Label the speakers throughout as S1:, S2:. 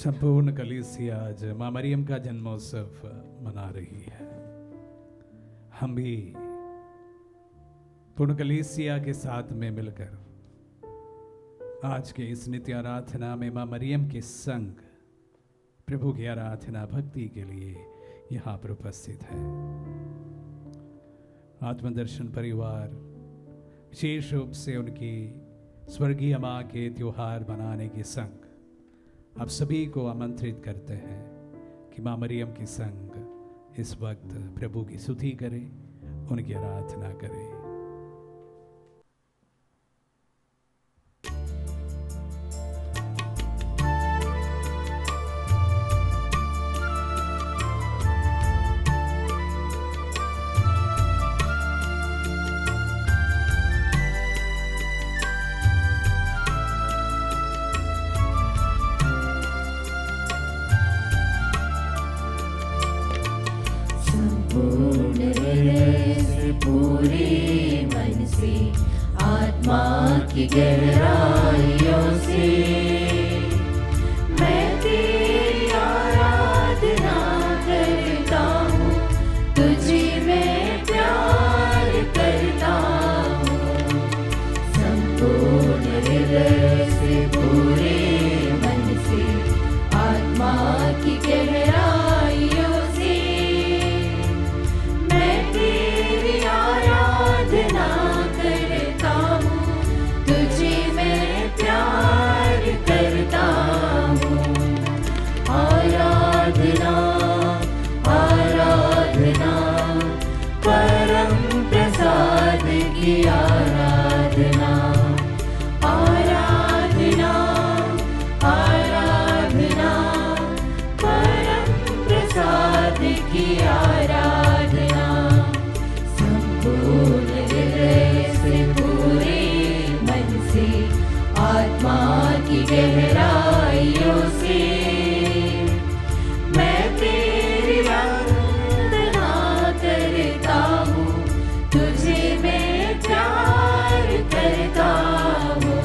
S1: संपूर्ण कलीसिया आज माँ मरियम का जन्मोत्सव मना रही है। हम भी पूर्ण कलीसिया के साथ में मिलकर आज के इस नित्य आराधना में माँ मरियम के संग प्रभु की आराधना भक्ति के लिए यहाँ पर उपस्थित है। आत्मदर्शन परिवार विशेष रूप से उनकी स्वर्गीय माँ के त्योहार मनाने के संग आप सभी को आमंत्रित करते हैं कि माँ मरियम के संग इस वक्त प्रभु की स्तुति करें, उनकी आराधना करें।
S2: की गहराइयों से मैं तेरी आराधना करता हूँ, तुझे मैं प्यार करता हूँ। संपूर्ण हृदय से पूरे मन से आत्मा की गहराइयों से मैं तेरी आराधना करता हूँ, तुझे मैं प्यार करता हूँ। आराधना आराधना परम प्रसाद की आराधना, आराधना आराधना परम प्रसाद की आराधना। संपूर्ण हृदय से पूरे मन से आत्मा की गहराइयों से मैं तेरी वंदना करता हूँ, तुझे मैं प्यार करता हूँ।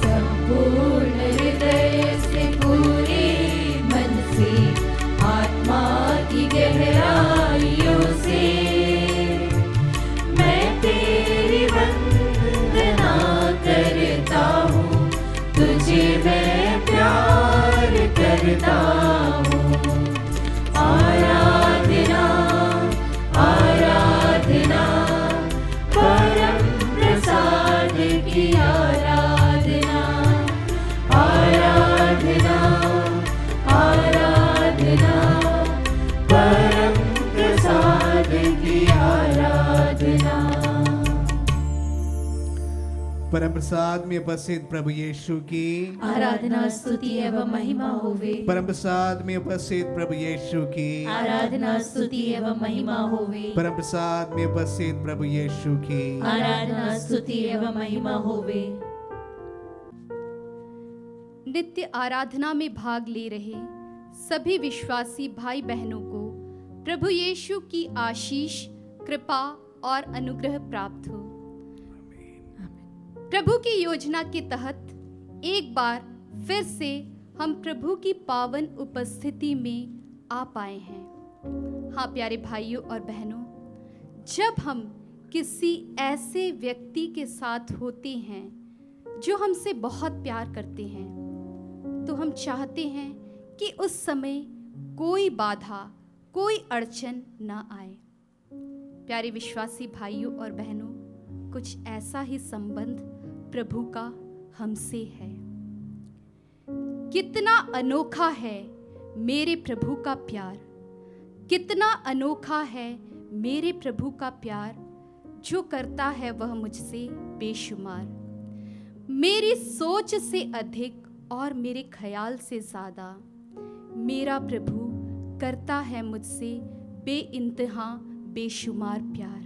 S2: संपूर्ण हृदय से पूरे मन से आत्मा की गहराइयों से मैं तेरी वंदना करता हूँ, तुझे मैं प्यार करता हूँ। आराधना आराधना परम प्रसाद की आराधना, आराधना आराधना परम प्रसाद की आराधना।
S1: परम प्रसाद में उपस्थित प्रभु यीशु की
S2: आराधना स्तुति एवं महिमा होवे।
S1: परम प्रसाद में उपस्थित प्रभु यीशु की
S2: आराधना स्तुति एवं महिमा होवे।
S1: परम प्रसाद में उपस्थित प्रभु यीशु की
S2: आराधना स्तुति एवं महिमा होवे।
S3: नित्य आराधना में भाग ले रहे सभी विश्वासी भाई बहनों को प्रभु यीशु की आशीष, कृपा और अनुग्रह प्राप्त हो। प्रभु की योजना के तहत एक बार फिर से हम प्रभु की पावन उपस्थिति में आ पाए हैं। हाँ प्यारे भाइयों और बहनों, जब हम किसी ऐसे व्यक्ति के साथ होते हैं जो हमसे बहुत प्यार करते हैं, तो हम चाहते हैं कि उस समय कोई बाधा, कोई अड़चन ना आए। प्यारे विश्वासी भाइयों और बहनों, कुछ ऐसा ही संबंध प्रभु का हमसे है। कितना अनोखा है मेरे प्रभु का प्यार, कितना अनोखा है मेरे प्रभु का प्यार, जो करता है वह मुझसे बेशुमार। मेरी सोच से अधिक और मेरे ख्याल से ज़्यादा मेरा प्रभु करता है मुझसे बेइंतहा बेशुमार प्यार।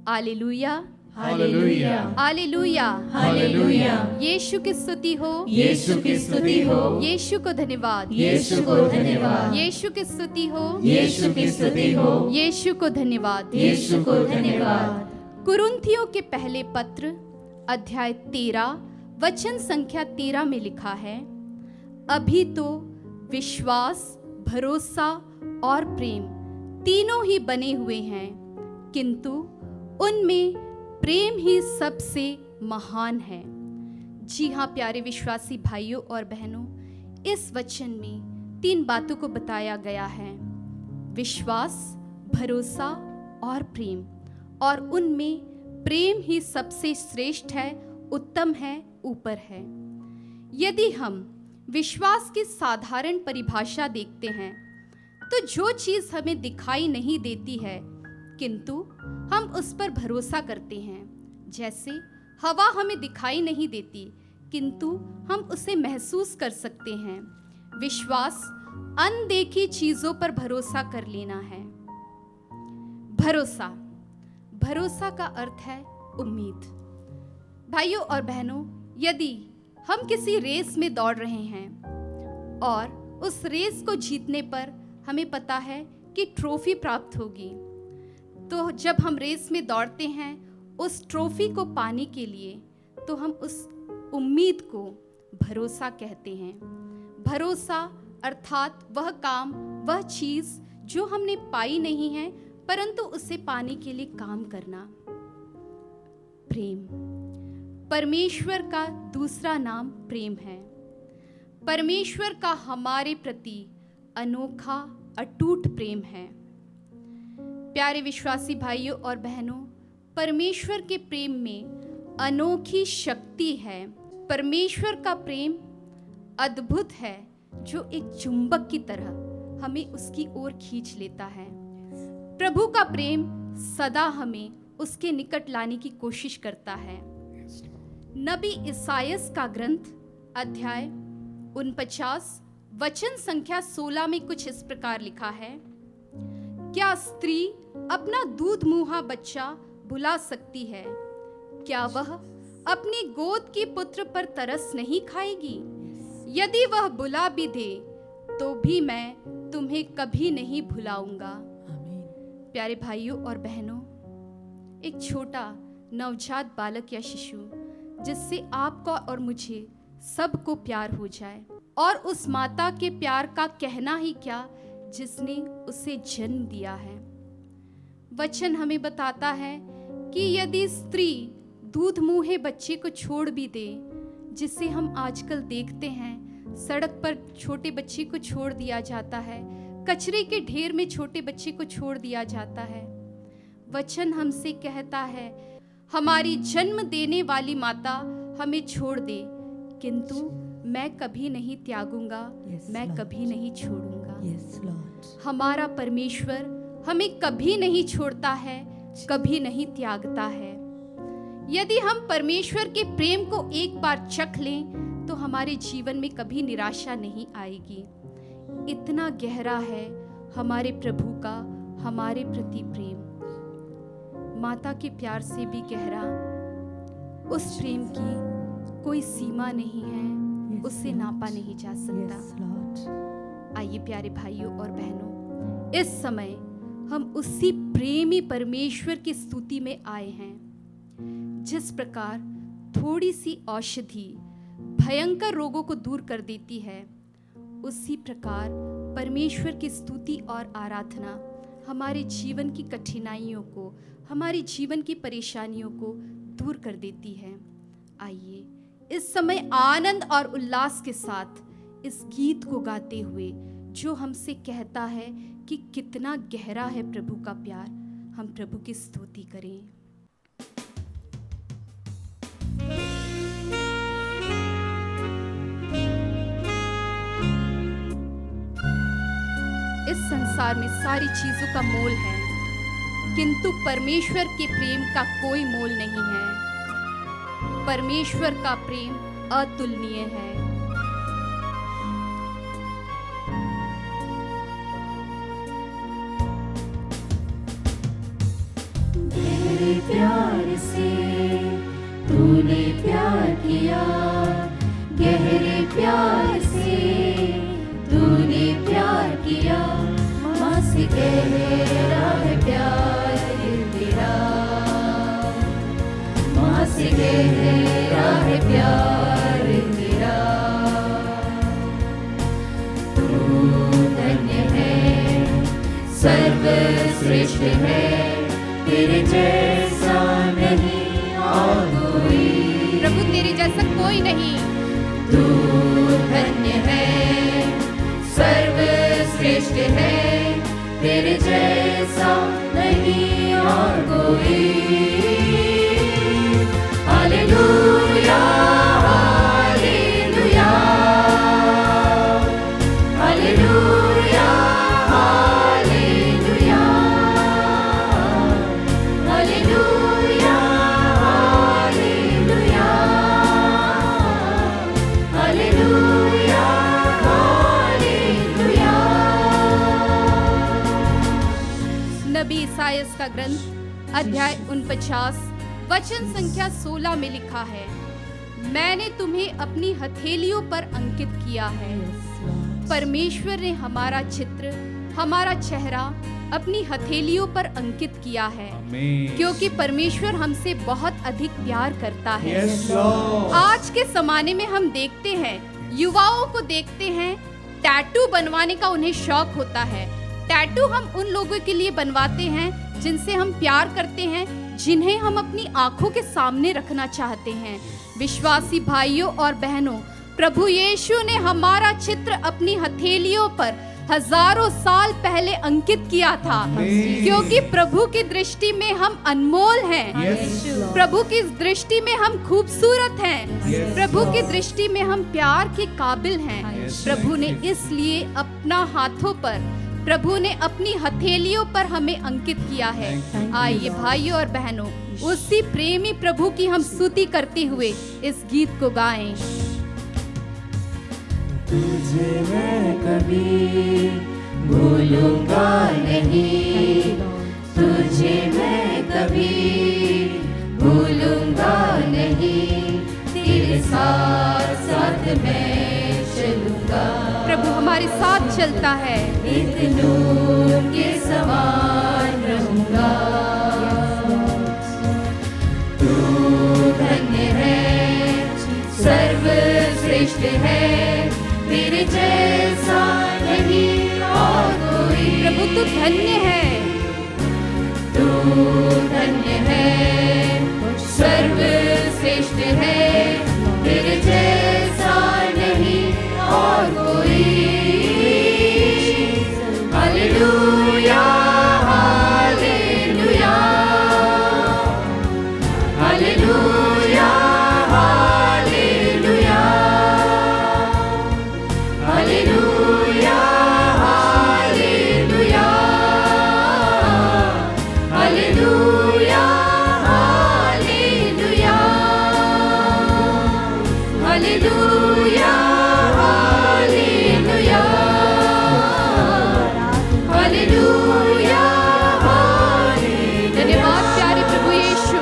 S3: Hallelujah
S2: hallelujah
S3: hallelujah
S2: hallelujah.
S3: Yeshu की स्तुति हो,
S2: यीशु की स्तुति हो,
S3: यीशु को धन्यवाद,
S2: यीशु को धन्यवाद।
S3: यीशु की स्तुति हो,
S2: यीशु की स्तुति हो,
S3: यीशु को धन्यवाद,
S2: यीशु को धन्यवाद।
S3: कुरिन्थियों के पहले पत्र अध्याय 13 वचन संख्या 13 में लिखा है, अभी तो विश्वास, भरोसा और प्रेम तीनों ही बने हुए हैं, किंतु उनमें प्रेम ही सबसे महान है। जी हाँ प्यारे विश्वासी भाइयों और बहनों, इस वचन में 3 बातों को बताया गया है, विश्वास, भरोसा और प्रेम, और उनमें प्रेम ही सबसे श्रेष्ठ है, उत्तम है, ऊपर है। यदि हम विश्वास की साधारण परिभाषा देखते हैं तो जो चीज हमें दिखाई नहीं देती है किंतु हम उस पर भरोसा करते हैं, जैसे हवा हमें दिखाई नहीं देती किंतु हम उसे महसूस कर सकते हैं, विश्वास अनदेखी चीजों पर भरोसा कर लेना है। भरोसा, भरोसा का अर्थ है उम्मीद। भाइयों और बहनों, यदि हम किसी रेस में दौड़ रहे हैं और उस रेस को जीतने पर हमें पता है कि ट्रॉफी प्राप्त होगी, तो जब हम रेस में दौड़ते हैं उस ट्रॉफी को पाने के लिए तो हम उस उम्मीद को भरोसा कहते हैं। भरोसा अर्थात वह काम, वह चीज जो हमने पाई नहीं है परंतु उसे पाने के लिए काम करना। प्रेम, परमेश्वर का दूसरा नाम प्रेम है। परमेश्वर का हमारे प्रति अनोखा अटूट प्रेम है। प्यारे विश्वासी भाइयों और बहनों, परमेश्वर के प्रेम में अनोखी शक्ति है। परमेश्वर का प्रेम अद्भुत है, जो एक चुंबक की तरह हमें उसकी ओर खींच लेता है। प्रभु का प्रेम सदा हमें उसके निकट लाने की कोशिश करता है। नबी इसायास का ग्रंथ अध्याय 49 वचन संख्या 16 में कुछ इस प्रकार लिखा है, क्या स्त्री अपना दूध मुहा बच्चा भुला सकती है? क्या वह अपनी गोद की पुत्र पर तरस नहीं खाएगी? यदि वह बुला भी दे तो भी मैं तुम्हें कभी नहीं भुलाऊंगा। प्यारे भाइयों और बहनों, एक छोटा नवजात बालक या शिशु जिससे आपको और मुझे सबको प्यार हो जाए, और उस माता के प्यार का कहना ही क्या जिसने उसे जन्म दिया है। वचन हमें बताता है कि यदि स्त्री दूध मुहे बच्चे को छोड़ भी दे, जिसे हम आजकल देखते हैं, सड़क पर छोटे बच्चे को छोड़ दिया जाता है, कचरे के ढेर में छोटे बच्चे को छोड़ दिया जाता है, वचन हमसे कहता है हमारी जन्म देने वाली माता हमें छोड़ दे किंतु मैं कभी नहीं त्यागूंगा, मैं कभी नहीं छोड़ूंगा। हमारा परमेश्वर हमें कभी नहीं छोड़ता है, कभी नहीं त्यागता है। यदि हम परमेश्वर के प्रेम को एक बार चख लें तो हमारे जीवन में कभी निराशा नहीं आएगी। इतना गहरा है हमारे प्रभु का हमारे प्रति प्रेम, माता के प्यार से भी गहरा। उस प्रेम की कोई सीमा नहीं है, उससे नापा नहीं जा सकता। आइए प्यारे भाइयों और बहनों, इस समय हम उसी प्रेमी परमेश्वर की स्तुति में आए हैं। जिस प्रकार थोड़ी सी औषधि भयंकर रोगों को दूर कर देती है, उसी प्रकार परमेश्वर की स्तुति और आराधना हमारे जीवन की कठिनाइयों को, हमारी जीवन की परेशानियों को दूर कर देती है। आइए इस समय आनंद और उल्लास के साथ इस गीत को गाते हुए, जो हमसे कहता है कि कितना गहरा है प्रभु का प्यार, हम प्रभु की स्तुति करें। इस संसार में सारी चीजों का मोल है, किंतु परमेश्वर के प्रेम का कोई मोल नहीं है। परमेश्वर का प्रेम अतुलनीय है।
S2: तेरे प्यार से तूने प्यार किया, गहरे प्यार से तूने प्यार किया, माँ से गहरा है प्यार तेरा, माँ से गहरा है प्यार तेरा। तू सर्वश्रेष्ठ है, तेरे जैसा नहीं और कोई।
S3: प्रभु तेरे जैसा कोई नहीं।
S2: तू धन्य है, सर्वश्रेष्ठ है, तेरे जैसा नहीं और कोई। Hallelujah, hallelujah, hallelujah, hallelujah, hallelujah, hallelujah, hallelujah, hallelujah.
S3: नबी ईसायास का ग्रंथ अध्याय 49 वचन संख्या 16 में लिखा है, मैंने तुम्हें अपनी हथेलियों पर अंकित किया है। परमेश्वर ने हमारा चित्र, हमारा चेहरा अपनी हथेलियों पर अंकित किया है, क्योंकि परमेश्वर हमसे बहुत अधिक प्यार करता है। आज के जमाने में हम देखते हैं, युवाओं को देखते हैं, टैटू बनवाने का उन्हें शौक होता है। टैटू हम उन लोगों के लिए बनवाते हैं जिनसे हम प्यार करते हैं, जिन्हें हम अपनी आंखों के सामने रखना चाहते हैं। विश्वासी भाइयों और बहनों, प्रभु यीशु ने हमारा चित्र अपनी हथेलियों पर हजारों साल पहले अंकित किया था, क्योंकि प्रभु की दृष्टि में हम अनमोल हैं। प्रभु की दृष्टि में हम खूबसूरत हैं। प्रभु की दृष्टि में हम प्यार के काबिल हैं। प्रभु ने इसलिए प्रभु ने अपनी हथेलियों पर हमें अंकित किया है। आइए भाइयों और बहनों, उसी प्रेमी प्रभु की हम स्तुति करते हुए इस गीत को गाएं।
S2: तुझे मैं कभी भूलूंगा नहीं, तुझे मैं कभी भूलूंगा नहीं, तेरे साथ साथ मैं चलूंगा।
S3: प्रभु हमारे साथ चलता है,
S2: एक नूर के समान रहूंगा। तू धन्य है, सर्वश्रेष्ठ है, तेरे जैसा नहीं और कोई।
S3: प्रभु तू धन्य है,
S2: तू धन्य है, सर्वश्रेष्ठ है, तेरे जैसा नहीं और कोई। Hallelujah, hallelujah, hallelujah, hallelujah, hallelujah, hallelujah, hallelujah, hallelujah, hallelujah, hallelujah, hallelujah,
S3: धन्यवाद प्यारे प्रभु यीशु,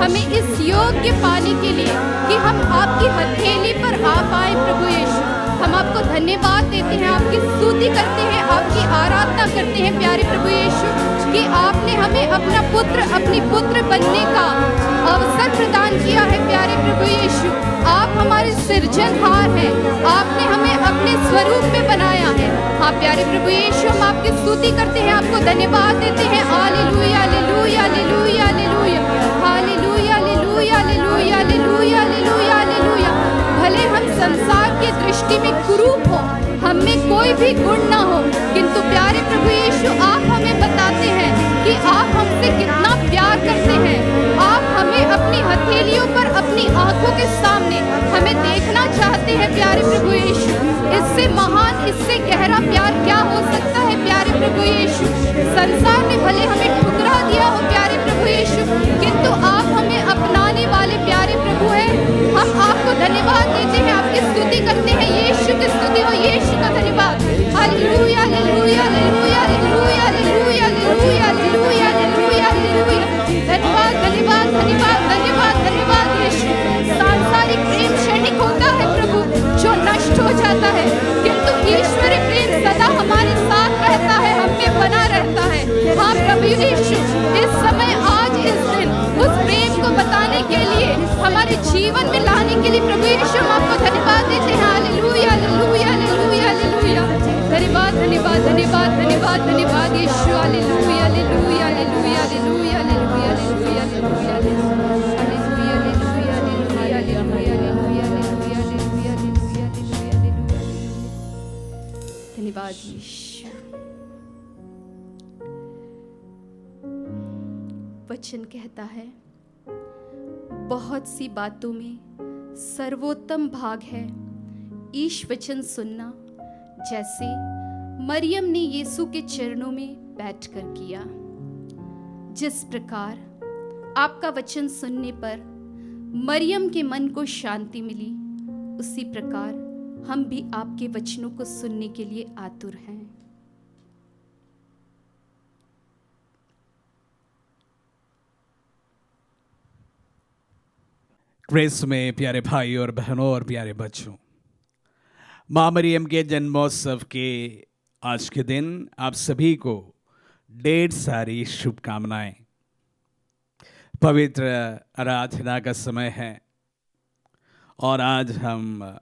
S3: हमें इस योग्य पाने के लिए कि हम आपकी हथेली पर आ पाए। प्रभु यीशु, हम आपको धन्यवाद देते हैं, आपकी स्तुति करते हैं, आपकी आराधना करते हैं प्यारे प्रभु यीशु, कि आपने हमें अपना पुत्र, अपनी पुत्र बनने का अवसर प्रदान किया है। प्यारे प्रभु यीशु, आप हमारे सृजनहार हैं, आपने हमें अपने स्वरूप में बनाया है। हाँ प्यारे प्रभु यीशु, हम आपकी स्तुति करते हैं, आपको धन्यवाद देते हैं। Hallelujah, hallelujah, hallelujah, hallelujah, hallelujah, hallelujah, hallelujah, hallelujah, hallelujah, hallelujah. भले हम संसार की दृष्टि में कुरूप हो, हम में कोई भी गुण ना हो, किंतु प्यारे प्रभु यीशु, आप हमें बताते हैं कि आप हमसे कितना प्यार करते हैं। आप हमें अपनी हथेलियों पर, अपनी आंखों के सामने हमें देखना चाहते हैं। प्यारे प्रभु यीशु, इससे महान, इससे गहरा प्यार क्या हो सकता है। प्यारे प्रभु यीशु, संसार ने भले हमें ठुकरा दिया हो प्यारे प्रभु यीशु, किंतु आप हमें अपनाने वाले प्यारे प्रभु हैं। हम आपको धन्यवाद देते हैं, आपकी स्तुति करते हैं। यीशु की स्तुति हो, यीशु का धन्यवाद। Hallelujah, hallelujah, hallelujah, hallelujah, hallelujah, hallelujah, hallelujah, hallelujah, hallelujah. धन्यवाद, धन्यवाद, धन्यवाद, धन्यवाद, धन्यवाद यीशु। सांसारिक प्रेम क्षणिक होता है प्रभु, जो नष्ट हो जाता है, किंतु ईश्वरीय प्रेम सदा हमारे साथ रहता है, हम में बना रहता है। हाँ प्रभु यीशु, इस समय, आज, इस दिन उस प्रेम को बताने के लिए, हमारे जीवन में लाने के लिए प्रभु यीशु, हम आपको धन्यवाद देते हैं। Hallelujah, hallelujah, hallelujah, hallelujah. धन्यवाद, धन्यवाद, धन्यवाद, धन्यवाद, धन्यवाद यीशु। Hallelujah, hallelujah. धन्यवाद यीशु। वचन कहता है, बहुत सी बातों में सर्वोत्तम भाग है ईश वचन सुनना, जैसे मरियम ने यीशु के चरणों में बैठकर किया। जिस प्रकार आपका वचन सुनने पर मरियम के मन को शांति मिली, उसी प्रकार हम भी आपके वचनों को सुनने के लिए आतुर हैं।
S1: ग्रेस में प्यारे भाई और बहनों और प्यारे बच्चों, माँ मरियम के जन्मोत्सव के आज के दिन आप सभी को ढेर सारी शुभकामनाएं। पवित्र आराधना का समय है और आज हम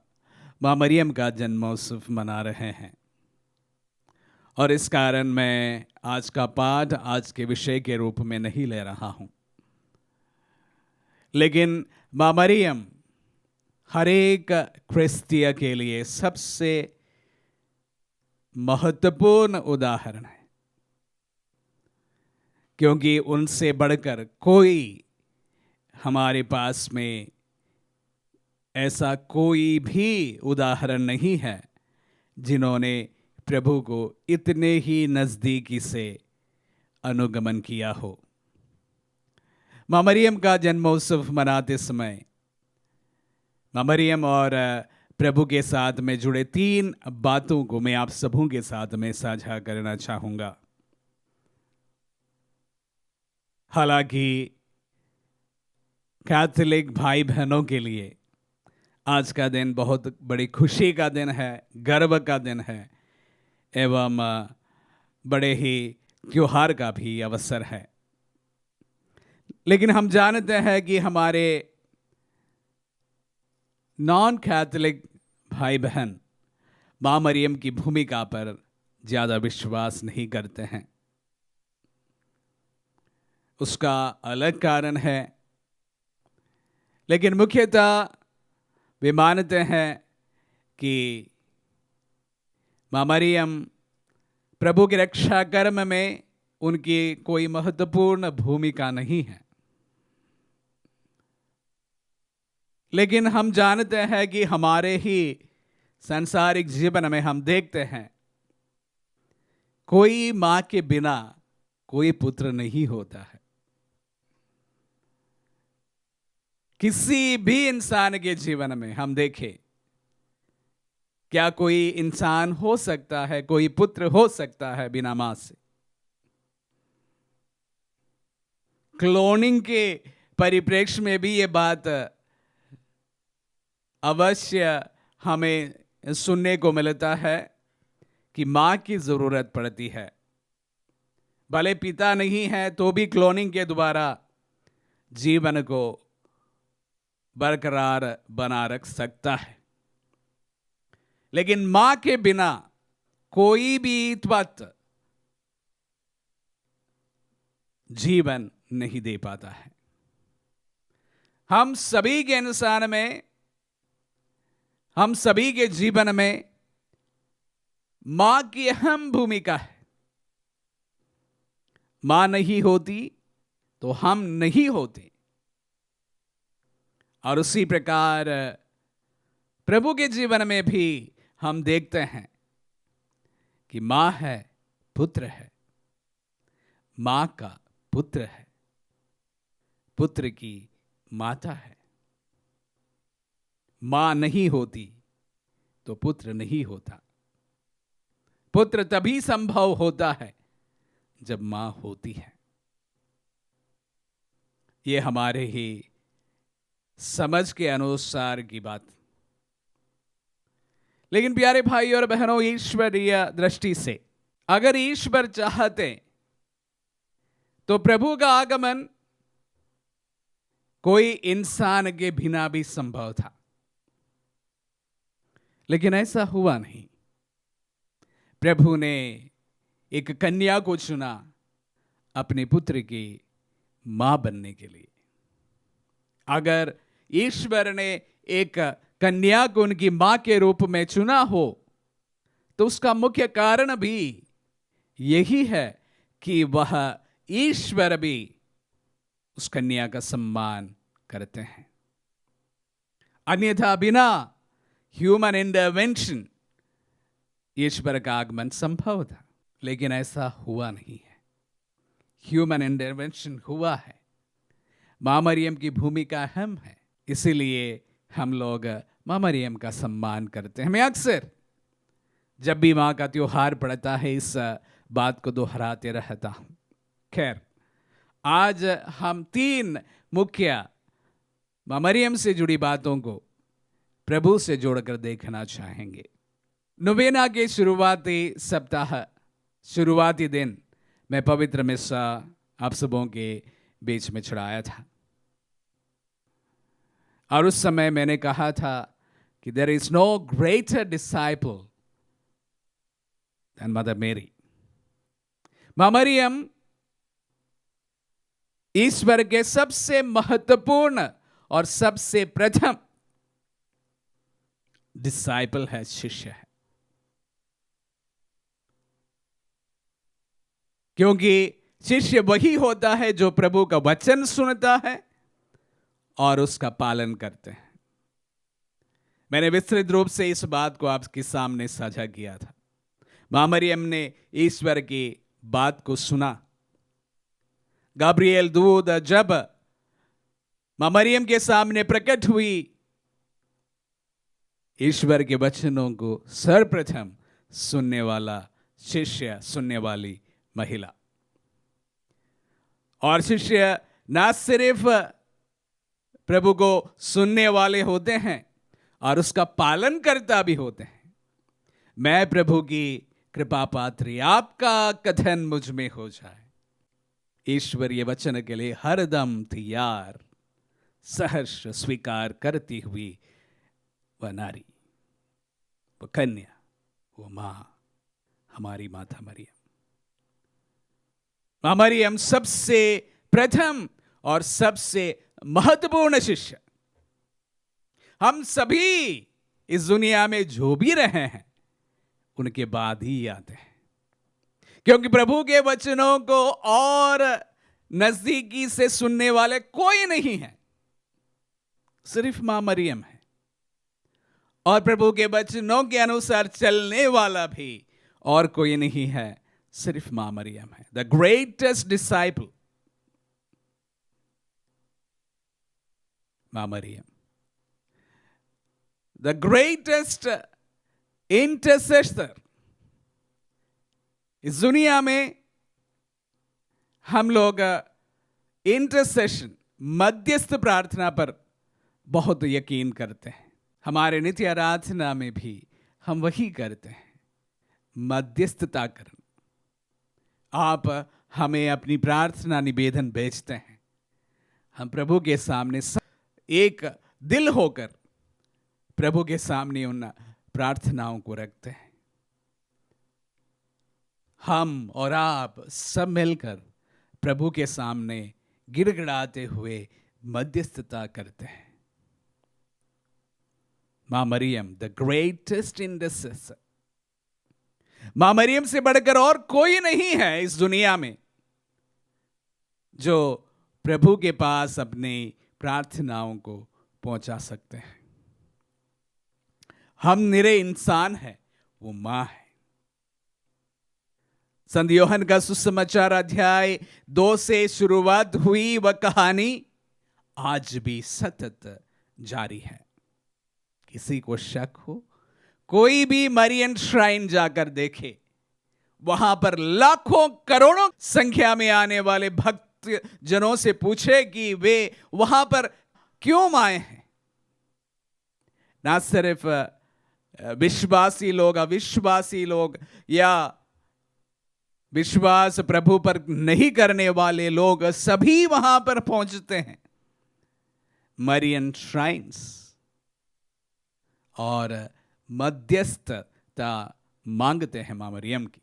S1: माँ मरियम का जन्मोत्सव मना रहे हैं, और इस कारण मैं आज का पाठ आज के विषय के रूप में नहीं ले रहा हूं। लेकिन माँ मरियम हर एक क्रिस्तीय के लिए सबसे महत्वपूर्ण उदाहरण है, क्योंकि उनसे बढ़कर कोई हमारे पास में ऐसा कोई भी उदाहरण नहीं है जिन्होंने प्रभु को इतने ही नज़दीकी से अनुगमन किया हो। माँ मरियम का जन्मोत्सव मनाते समय माँ मरियम और प्रभु के साथ में जुड़े 3 बातों को मैं आप सबों के साथ में साझा करना चाहूँगा। हालांकि कैथोलिक भाई बहनों के लिए आज का दिन बहुत बड़ी खुशी का दिन है, गर्व का दिन है एवं बड़े ही त्योहार का भी अवसर है। लेकिन हम जानते हैं कि हमारे नॉन कैथोलिक भाई बहन माँ मरियम की भूमिका पर ज़्यादा विश्वास नहीं करते हैं। उसका अलग कारण है, लेकिन मुख्यतः वे मानते हैं कि माँ मरियम प्रभु के रक्षा कर्म में उनकी कोई महत्वपूर्ण भूमिका नहीं है। लेकिन हम जानते हैं कि हमारे ही सांसारिक जीवन में हम देखते हैं, कोई मां के बिना कोई पुत्र नहीं होता है। किसी भी इंसान के जीवन में हम देखें, क्या कोई इंसान हो सकता है, कोई पुत्र हो सकता है बिना मां से? क्लोनिंग के परिप्रेक्ष्य में भी ये बात अवश्य हमें सुनने को मिलता है कि मां की जरूरत पड़ती है। भले पिता नहीं है तो भी क्लोनिंग के द्वारा जीवन को बरकरार बना रख सकता है, लेकिन मां के बिना कोई भी तत्व जीवन नहीं दे पाता है। हम सभी के इंसान में, हम सभी के जीवन में मां की अहम भूमिका है। मां नहीं होती तो हम नहीं होते। और उसी प्रकार प्रभु के जीवन में भी हम देखते हैं कि मां है, पुत्र है, मां का पुत्र है, पुत्र की माता है। मां नहीं होती तो पुत्र नहीं होता। पुत्र तभी संभव होता है जब मां होती है। ये हमारे ही समझ के अनुसार की बात। लेकिन प्यारे भाई और बहनों, ईश्वरीय दृष्टि से अगर ईश्वर चाहते तो प्रभु का आगमन कोई इंसान के बिना भी संभव था, लेकिन ऐसा हुआ नहीं। प्रभु ने एक कन्या को चुना अपने पुत्र की मां बनने के लिए। अगर ईश्वर ने एक कन्या को उनकी मां के रूप में चुना हो तो उसका मुख्य कारण भी यही है कि वह ईश्वर भी उस कन्या का सम्मान करते हैं। अन्यथा बिना ह्यूमन इंटरवेंशन ईश्वर का आगमन संभव था, लेकिन ऐसा हुआ नहीं है। ह्यूमन इंटरवेंशन हुआ है। मां मरियम की भूमिका अहम है, इसीलिए हम लोग मां मरियम का सम्मान करते हैं। मैं अक्सर जब भी मां का त्योहार पड़ता है इस बात को दोहराते रहता हूं। खैर, आज हम 3 मुख्य मां मरियम से जुड़ी बातों को प्रभु से जोड़कर देखना चाहेंगे। नोवेना के शुरुआती सप्ताह, शुरुआती दिन मैं पवित्र मिस्सा आप सबों के बीच में चढ़ाया था, और उस समय मैंने कहा था कि there is no greater disciple than mother Mary. मां मरियम ईश्वर के सबसे महत्वपूर्ण और सबसे प्रथम डिसाइपल है, शिष्य है, क्योंकि शिष्य वही होता है जो प्रभु का वचन सुनता है और उसका पालन करते हैं। मैंने विस्तृत रूप से इस बात को आपके सामने साझा किया था। मां मरियम ने ईश्वर की बात को सुना। गाब्रिएल दूत जब मां मरियम के सामने प्रकट हुई, ईश्वर के वचनों को सर्वप्रथम सुनने वाला शिष्य, सुनने वाली महिला। और शिष्य ना सिर्फ प्रभु को सुनने वाले होते हैं और उसका पालन करता भी होते हैं। मैं प्रभु की कृपा पात्री, आपका कथन मुझ में हो जाए। ईश्वरीय वचन के लिए हरदम तैयार, सहर्ष स्वीकार करती हुई वह नारी, वह कन्या, वो मां, हमारी माता मरियम। मां मरियम सबसे प्रथम और सबसे महत्वपूर्ण शिष्य। हम सभी इस दुनिया में जो भी रहे हैं उनके बाद ही आते हैं, क्योंकि प्रभु के वचनों को और नजदीकी से सुनने वाले कोई नहीं है, सिर्फ मां मरियम है। और प्रभु के वचनों के अनुसार चलने वाला भी और कोई नहीं है, सिर्फ मां मरियम है। द ग्रेटेस्ट डिसाइपल, मां मरियम। The greatest इंटरसेसर। इस दुनिया में हम लोग इंटरसेशन, मध्यस्थ प्रार्थना पर बहुत यकीन करते हैं। हमारे नित्य आराधना में भी हम वही करते हैं, मध्यस्थता करना। आप हमें अपनी प्रार्थना निवेदन भेजते हैं, हम प्रभु के सामने एक दिल होकर प्रभु के सामने उन प्रार्थनाओं को रखते हैं। हम और आप सब मिलकर प्रभु के सामने गिड़गिड़ाते हुए मध्यस्थता करते हैं। मां मरियम, द ग्रेटेस्ट इंटरसेसर। मां मरियम से बढ़कर और कोई नहीं है इस दुनिया में जो प्रभु के पास अपनी प्रार्थनाओं को पहुंचा सकते हैं। हम निरे इंसान हैं, वो मां है। संत यूहन्ना का सुसमाचार अध्याय 2 से शुरुआत हुई वह कहानी आज भी सतत जारी है। किसी को शक हो, कोई भी मरियन श्राइन जाकर देखे, वहां पर लाखों करोड़ों संख्या में आने वाले भक्त जनों से पूछे कि वे वहां पर क्यों आए हैं। ना सिर्फ विश्वासी लोग, अविश्वासी लोग या विश्वास प्रभु पर नहीं करने वाले लोग, सभी वहां पर पहुंचते हैं मरियन श्राइन्स और मध्यस्थता मांगते हैं मां मरियम की।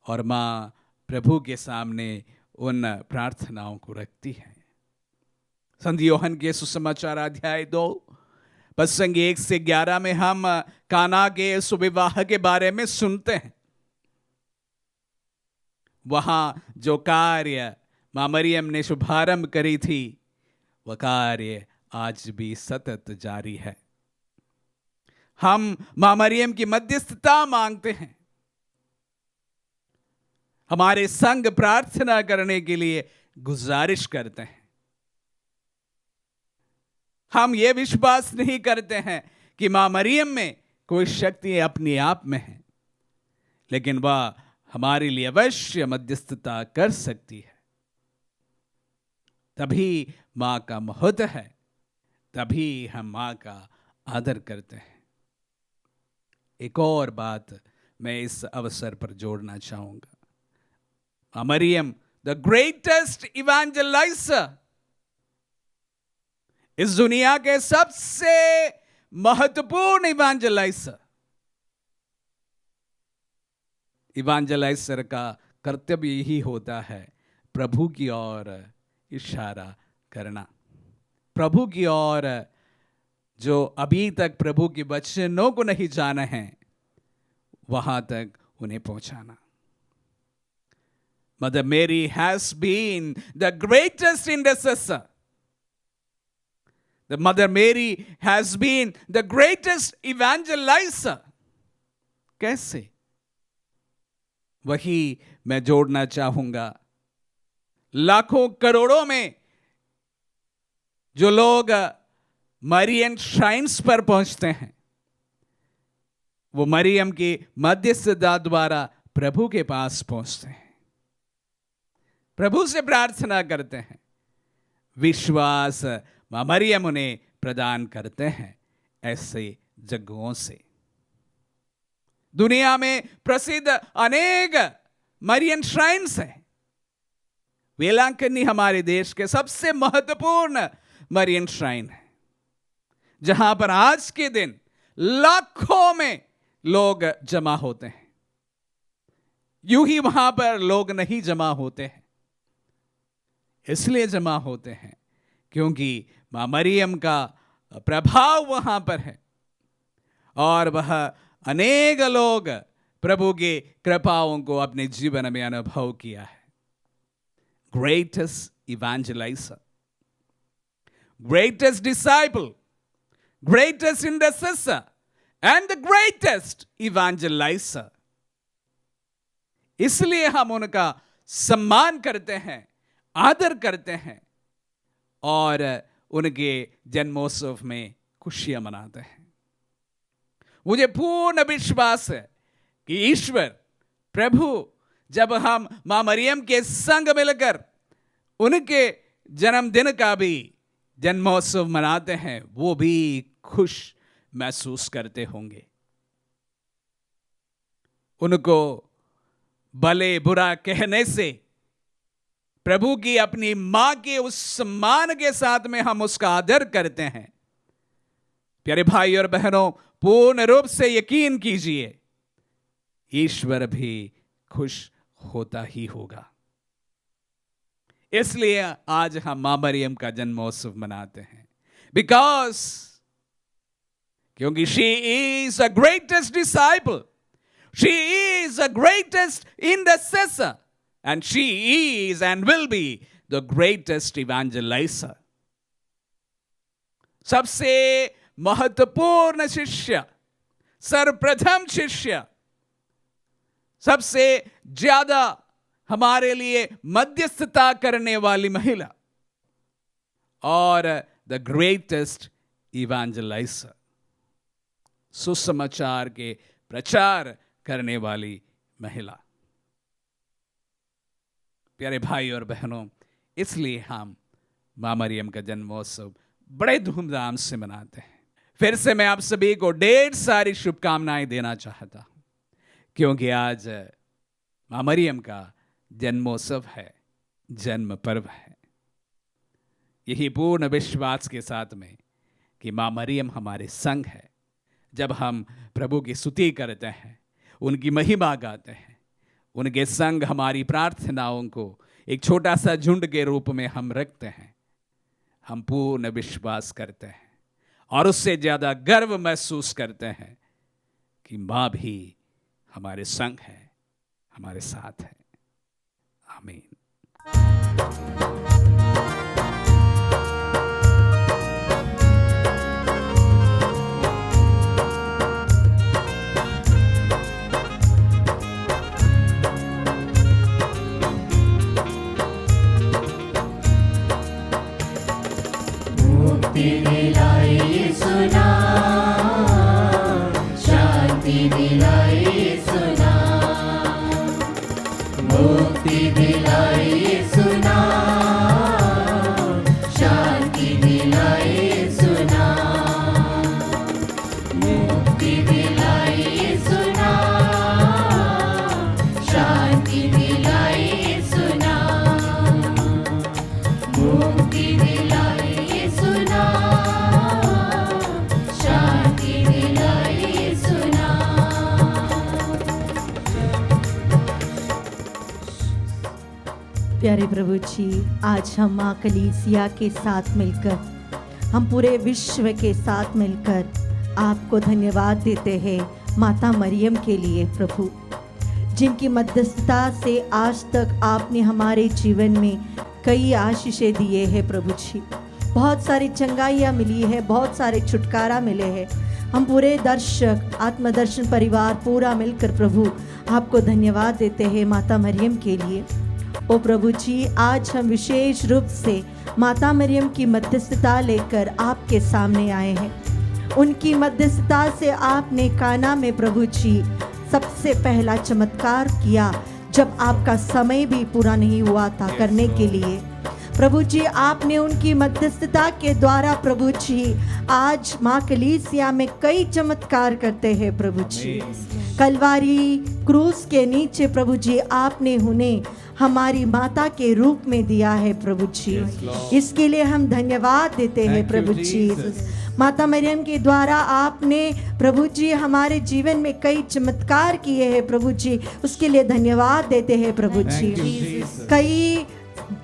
S1: और मां प्रभु के सामने उन प्रार्थनाओं को रखती है। संत यूहन्ना के सुसमाचार अध्याय 2 प्रसंग 1 से 11 में हम काना के सुविवाह के बारे में सुनते हैं। वहां जो कार्य मां मरियम ने शुभारंभ करी थी, वह कार्य आज भी सतत जारी है। हम मां मरियम की मध्यस्थता मांगते हैं, हमारे संग प्रार्थना करने के लिए गुजारिश करते हैं। हम ये विश्वास नहीं करते हैं कि मां मरियम में कोई शक्ति अपने आप में है, लेकिन वह हमारे लिए अवश्य मध्यस्थता कर सकती है। तभी मां का महत्व है, तभी हम मां का आदर करते हैं। एक और बात मैं इस अवसर पर जोड़ना चाहूंगा। मां मरियम द ग्रेटेस्ट इवेंजलाइजर, इस दुनिया के सबसे महत्वपूर्ण इवेंजलाइजर। इवेंजलाइजर का कर्तव्य यही होता है, प्रभु की ओर इशारा करना, प्रभु की ओर जो अभी तक प्रभु के वचनों को नहीं जाना है, वहां तक उन्हें पहुंचाना। Mother Mary has been the greatest intercessor. The Mother Mary has been the greatest evangelizer. कैसे? वही मैं जोड़ना चाहूंगा। लाखों करोड़ों में जो लोग मरियन श्राइन्स पर पहुंचते हैं, वो मरियम की मध्यस्थता द्वारा प्रभु के पास पहुंचते हैं, प्रभु से प्रार्थना करते हैं। विश्वास मां मरियम उन्हें प्रदान करते हैं ऐसे जगहों से। दुनिया में प्रसिद्ध अनेक मरियन श्राइन्स हैं। वेलांकन्नी हमारे देश के सबसे महत्वपूर्ण मरियन श्राइन है, जहां पर आज के दिन लाखों में लोग जमा होते हैं। यूं ही वहां पर लोग नहीं जमा होते हैं, इसलिए जमा होते हैं क्योंकि मां मरियम का प्रभाव वहां पर है और वह अनेक लोग प्रभु की कृपाओं को अपने जीवन में अनुभव किया है। Greatest evangelizer, greatest disciple, greatest intercessor and the greatest evangelizer. इसलिए हम उनका सम्मान करते हैं, आदर करते हैं और उनके जन्मोत्सव में खुशियां मनाते हैं। मुझे पूर्ण विश्वास है कि ईश्वर प्रभु जब हम मां मरियम के संग मिलकर उनके जन्मदिन का भी जन्मोत्सव मनाते हैं, वो भी खुश महसूस करते होंगे। उनको भले बुरा कहने से प्रभु की अपनी मां के उस सम्मान के साथ में हम उसका आदर करते हैं। प्यारे भाई और बहनों, पूर्ण रूप से यकीन कीजिए, ईश्वर भी खुश होता ही होगा। इसलिए आज हम मां मरियम का जन्मोत्सव मनाते हैं, क्योंकि she is the greatest disciple, she is the greatest intercessor and she is and will be the greatest evangelizer. सबसे महत्वपूर्ण शिष्य, सर्वप्रथम शिष्य, सबसे ज्यादा हमारे लिए मध्यस्थता करने वाली महिला और द ग्रेटेस्ट इवेंजलाइजर, सुसमाचार के प्रचार करने वाली महिला। प्यारे भाई और बहनों, इसलिए हम मां मरियम का जन्मोत्सव बड़े धूमधाम से मनाते हैं। फिर से मैं आप सभी को ढेर सारी शुभकामनाएं देना चाहता हूं, क्योंकि आज मां मरियम का जन्मोत्सव है, जन्म पर्व है। यही पूर्ण विश्वास के साथ में कि मां मरियम हमारे संग है। जब हम प्रभु की स्तुति करते हैं, उनकी महिमा गाते हैं, उनके संग हमारी प्रार्थनाओं को एक छोटा सा झुंड के रूप में हम रखते हैं, हम पूर्ण विश्वास करते हैं और उससे ज़्यादा गर्व महसूस करते हैं कि माँ भी हमारे संग है, हमारे साथ है। आमीन।
S2: मुक्ति दिलाए यीशु नाम, शांति दिलाए यीशु नाम, मुक्ति दिलाए यीशु नाम, शांति दिलाए यीशु नाम, मुक्ति दिलाए यीशु नाम, शांति दिलाए यीशु नाम, मुक्ति दिलाए यीशु नाम, शांति दिलाए यीशु नाम।
S4: प्यारे प्रभु जी, आज हम माँ कलीसिया के साथ मिलकर, हम पूरे विश्व के साथ मिलकर आपको धन्यवाद देते हैं माता मरियम के लिए प्रभु, जिनकी मध्यस्थता से आज तक आपने हमारे जीवन में कई आशीषें दिए हैं प्रभु जी। बहुत सारी चंगाइयाँ मिली है, बहुत सारे छुटकारा मिले हैं। हम पूरे दर्शक आत्मदर्शन परिवार पूरा मिलकर प्रभु आपको धन्यवाद देते हैं माता मरियम के लिए। ओ प्रभु जी, आज हम विशेष रूप से माता मरियम की मध्यस्थता लेकर आपके सामने आए हैं। उनकी मध्यस्थता से आपने काना में प्रभु जी सबसे पहला चमत्कार किया, जब आपका समय भी पूरा नहीं हुआ था करने के लिए। प्रभु जी, आपने उनकी मध्यस्थता के द्वारा प्रभु जी आज माँ कलीसिया में कई चमत्कार करते हैं प्रभु जी। कलवारी क्रूस के नीचे प्रभु जी आपने उन्हें हमारी माता के रूप में दिया है प्रभु जी। इसके लिए हम धन्यवाद देते हैं प्रभु जी। माता मरियम के द्वारा आपने प्रभु जी हमारे जीवन में कई चमत्कार किए हैं प्रभु जी, उसके लिए धन्यवाद देते हैं प्रभु जी। कई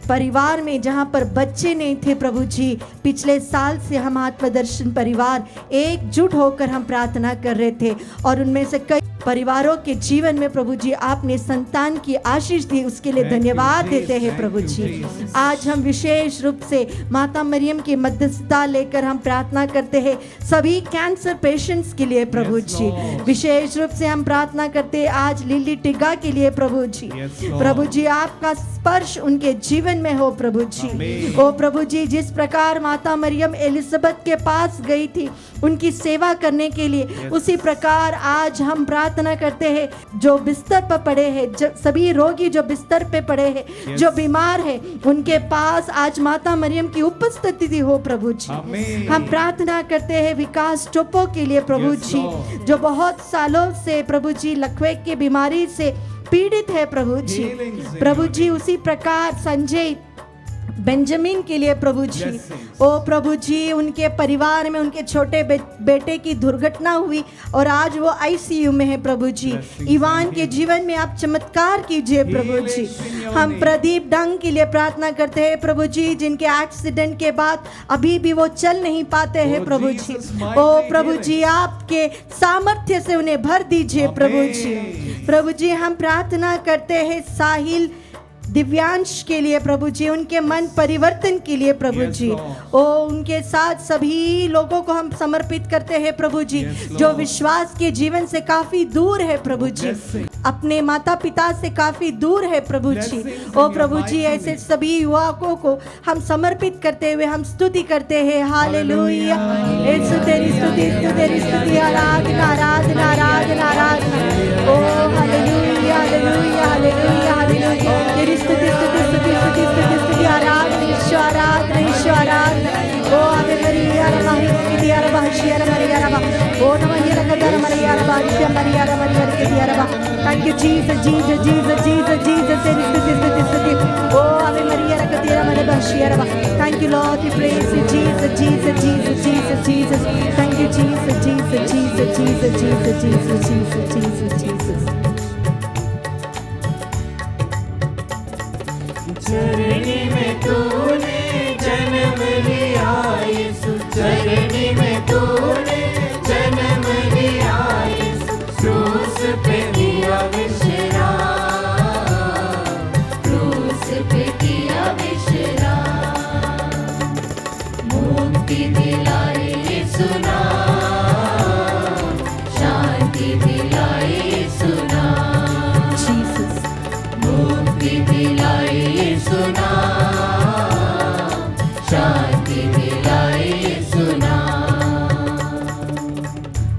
S4: परिवार में जहाँ पर बच्चे नहीं थे प्रभु जी, पिछले साल से हम आत्मदर्शन परिवार एकजुट होकर हम प्रार्थना कर रहे थे और उनमें से कई परिवारों के जीवन में प्रभु जी आपने संतान की आशीष दी, उसके लिए धन्यवाद देते हैं प्रभु जी। आज हम विशेष रूप से माता मरियम की मध्यस्थता लेकर हम प्रार्थना करते हैं सभी कैंसर पेशेंट्स के लिए प्रभु जी। विशेष रूप से हम प्रार्थना करते हैं आज लिली टिग्गा के लिए प्रभु जी। प्रभु जी, आपका स्पर्श उनके जीवन में हो प्रभु जी। ओ प्रभु जी, जिस प्रकार माता मरियम एलिजाबेथ के पास गई थी उनकी सेवा करने के लिए, उसी प्रकार आज हम प्रार्थना करते हैं जो बिस्तर पर पड़े हैं, सभी रोगी जो बिस्तर पे पड़े हैं, जो बीमार है, उनके पास आज माता मरियम की उपस्थिति हो प्रभु जी। हम प्रार्थना करते हैं विकास टोपो के लिए प्रभु जी, जो बहुत सालों से प्रभु जी लकवे की बीमारी से पीड़ित है प्रभु जी। प्रभु जी, उसी प्रकार संजय बेंजामिन के लिए प्रभु जी। ओ प्रभु जी, उनके परिवार में उनके छोटे बेटे की दुर्घटना हुई और आज वो आईसीयू में है प्रभु जी। इवान के जीवन में आप चमत्कार कीजिए प्रभु जी। हम प्रदीप डंग के लिए प्रार्थना करते हैं प्रभु जी, जिनके एक्सीडेंट के बाद अभी भी वो चल नहीं पाते हैं प्रभु जी। ओ प्रभु जी, आपके सामर्थ्य से उन्हें भर दीजिए प्रभु जी। प्रभु जी, हम प्रार्थना करते हैं साहिल दिव्यांश के लिए प्रभु जी, उनके मन परिवर्तन के लिए प्रभु जी। ओ उनके साथ सभी लोगों को हम समर्पित करते हैं प्रभु जी, जो विश्वास के जीवन से काफी दूर है प्रभु जी, अपने माता पिता से काफी दूर है प्रभु जी। ओ प्रभु जी, ऐसे सभी युवकों को हम समर्पित करते हुए हम स्तुति करते हैं। हालेलुया, यीशु तेरी स्तुति, तेरी स्तुति, आराधना आराधना आराधना आराधना। ओ हालेलुया हालेलुया हालेलुया हालेलुया, तेरी स्तुति स्तुति स्तुति स्तुति स्तुति स्तुति, आराधना ईश्वर आराधना ईश्वर आराधना। ओ आवे मरिया रबा हिस्की रबा हिस्की मरिया रबा, ओ नमरिया रकदर मरिया रबा हिस्की मरिया रबा मरिया रबा। Thank you Jesus Jesus Jesus Jesus Jesus, तेरी स्तुति स्तुति स्तुति। ओ आवे मरिया रकदर मरिया हिस्की रबा। Thank you Lord, we praise you Jesus Jesus Jesus Jesus Jesus. Thank you Jesus Jesus Jesus Jesus Jesus Jesus Jesus Jesus Jesus.
S2: चरणी में तूने जन्म लिया यीशु, चरणी में तू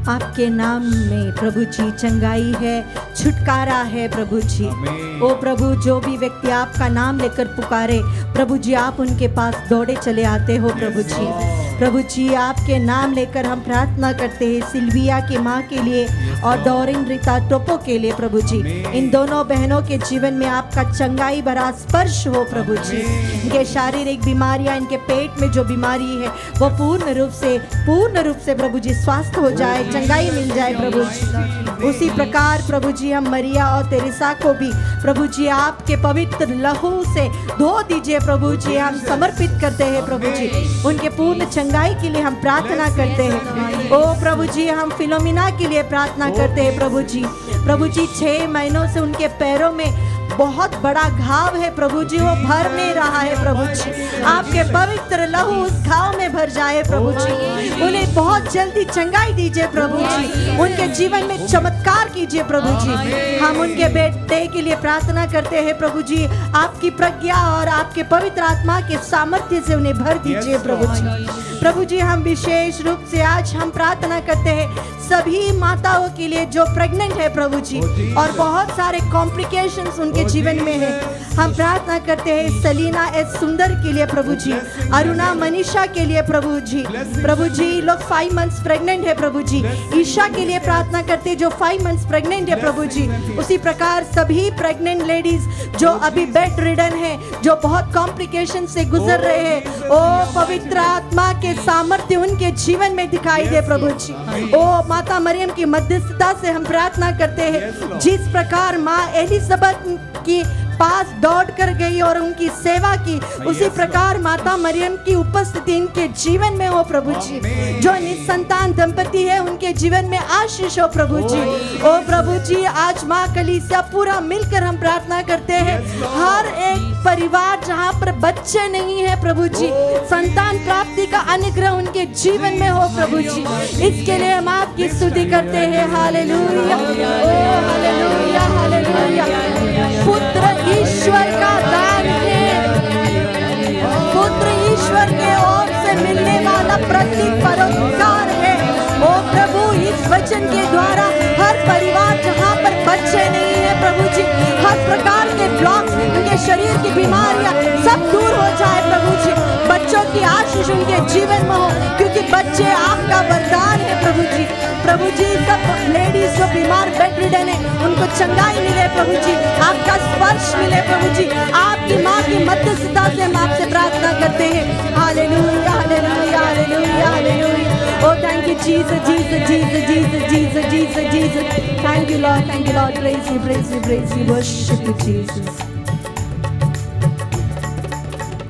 S4: आपके नाम में प्रभु जी चंगाई है, छुटकारा है प्रभु जी।
S1: आमीन।
S4: ओ प्रभु, जो भी व्यक्ति आपका नाम लेकर पुकारे प्रभु जी, आप उनके पास दौड़े चले आते हो प्रभु जी। प्रभु जी, आपके नाम लेकर हम प्रार्थना करते हैं सिल्विया की माँ के लिए और डोरिन रीता टोपो के लिए प्रभु जी। इन दोनों बहनों के जीवन में आपका चंगाई भरा स्पर्श हो प्रभु जी। इनके शारीरिक बीमारियां, इनके पेट में जो बीमारी है वो पूर्ण रूप से प्रभु जी स्वास्थ्य हो जाए, चंगाई मिल जाए प्रभु जी। उसी प्रकार प्रभु जी हम मरिया और तेरेसा को भी प्रभु जी आपके पवित्र लहू से धो दीजिए प्रभु जी। हम समर्पित करते हैं प्रभु जी, उनके पूर्ण चंगाई के लिए हम प्रार्थना करते हैं। ओ प्रभु जी, हम फिलोमिना के लिए प्रार्थना करते हैं प्रभु जी। प्रभु जी, 6 महीनों से उनके पैरों में बहुत बड़ा घाव है प्रभु जी, वो भर नहीं रहा है प्रभु जी। आपके पवित्र लहू उस घाव में भर जाए प्रभु जी। उन्हें बहुत जल्दी चंगाई दीजिए प्रभु जी, उनके जीवन में चमत्कार कीजिए प्रभु जी। हम उनके बेटे के लिए प्रार्थना करते हैं प्रभु जी, आपकी प्रज्ञा और आपके पवित्र आत्मा के सामर्थ्य से उन्हें भर दीजिए प्रभु जी। प्रभु जी, हम विशेष रूप से आज हम प्रार्थना करते हैं सभी माताओं के लिए जो प्रेग्नेंट है प्रभु जी, और बहुत सारे कॉम्प्लिकेशंस उनके जीवन में है। हम प्रार्थना करते हैं सलीना एस सुंदर के लिए प्रभु जी, अरुणा मनीषा के लिए प्रभु जी। प्रभु जी, लोग 5 मंथ्स प्रेग्नेंट है प्रभु जी। ईशा के लिए प्रार्थना करते हैं जो 5 मंथ्स प्रेग्नेंट है प्रभु जी। उसी प्रकार सभी प्रेग्नेंट लेडीज जो अभी बेड रिडन है, जो बहुत कॉम्प्लिकेशन से गुजर रहे हैं, ओ पवित्र आत्मा के सामर्थ्य उनके जीवन में दिखाई दे प्रभु जी। ओ माता मरियम की मध्यस्थता से हम प्रार्थना करते हैं, जिस प्रकार माँ एलिजाबेथ की पास दौड़ कर गई और उनकी सेवा की, उसी प्रकार माता मरियम की उपस्थिति इनके जीवन में हो प्रभु जी। जो निसंतान दंपति है उनके जीवन में आशीष हो प्रभु जी। ओ प्रभु जी, आज माँ कलीसिया पूरा मिलकर हम प्रार्थना करते हैं, हर एक परिवार जहाँ पर बच्चे नहीं है प्रभु जी, संतान प्राप्ति का अनुग्रह उनके जीवन में हो प्रभु जी। इसके लिए हम आपकी स्तुति करते हैं। हालेलुया, ओ हालेलुया, हालेलुया। पुत्र ईश्वर का दान है, पुत्र ईश्वर के ओर से मिलने वाला प्रतिपरोपकार है। ओ प्रभु, इस वचन के द्वारा हर परिवार जहाँ पर बच्चे नहीं है प्रभु जी, हर प्रकार के ब्लॉक्स, उनके शरीर की बीमारियां सब दूर हो जाए प्रभु जी। बच्चों की आशीष उनके जीवन में हो, क्योंकि बच्चे आपका वरदान है प्रभु जी। प्रभु जी, सब लेडीज जो बीमार बेड रिडन है उनको चंगाई मिले प्रभु जी, आपका स्पर्श मिले प्रभु जी। आपकी माँ की मध्यस्थता से हम आपसे प्रार्थना करते हैं। Hallelujah, hallelujah, hallelujah, hallelujah. Oh, thank you, Jesus, Jesus, Jesus, Jesus, Jesus, Jesus, Jesus. Thank you, Lord. Thank you, Lord. Praise you, praise you, praise you. Worship you, Jesus.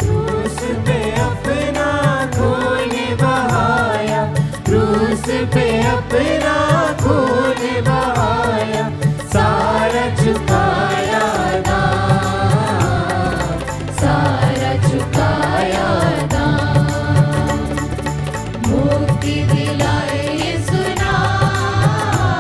S2: क्रूस पे अपना खून बहाया, क्रूस पे अपना खून बहाया, सारा चुकाया दाम, सारा चुकाया दाम। मुक्ति दिलाए यीशु नाम,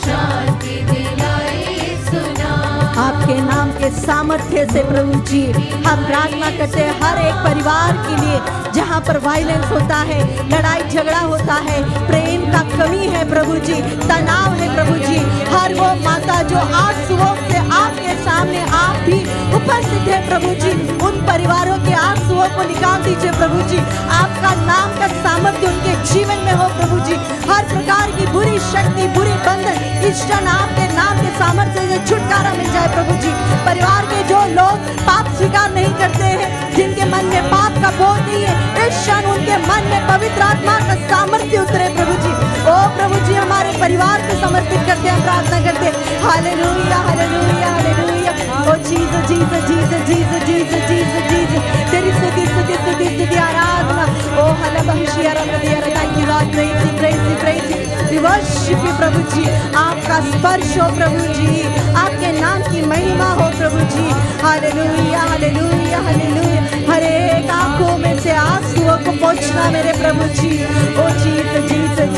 S2: शांति दिलाए यीशु नाम।
S4: आपके नाम के सामर्थ्य से प्रभु जी हम प्रार्थना करते हैं हर एक परिवार के लिए जहाँ पर वायलेंस होता है, लड़ाई झगड़ा होता है, प्रेम का कमी है प्रभु जी, तनाव है प्रभु जी। हर वो माता जो आंसुओं से आपके सामने आप भी उपस्थित है प्रभु जी, उन परिवारों के आंसुओं को निकाल दीजिए प्रभु जी। आपका नाम का सामर्थ्य उनके जीवन में हो प्रभु जी। हर प्रकार की बुरी शक्ति, बुरी बंधन इस क्षण आपके नाम के सामर्थ्य से छुटकारा मिल जाए प्रभु जी। परिवार के जो लोग पाप स्वीकार नहीं करते हैं, जिनके मन में पाप का बोझ नहीं है, इस क्षण उनके मन में पवित्र आत्मा का सामर्थ्य उतरे प्रभु जी। ओ प्रभु जी, हमारे परिवार को समर्पित करते हैं, प्रार्थना करते हैं। Hallelujah, hallelujah, hallelujah. Oh Jesus, Jesus, Jesus, Jesus, Jesus, Jesus, Jesus. तेरी स्तुति, स्तुति, स्तुति, स्तुति, आराधना। ओ हलबहशिया रमदिया, thank you Lord, praise you, praise you, praise you. We worship you प्रभु जी। आपका स्पर्श हो प्रभु जी, आपके नाम की महिमा हो प्रभु जी। Hallelujah, hallelujah, hallelujah. हर एक आंखों में से आंसुओं को पोंछना मेरे प्रभु जी। ओ जीसस, जीसस,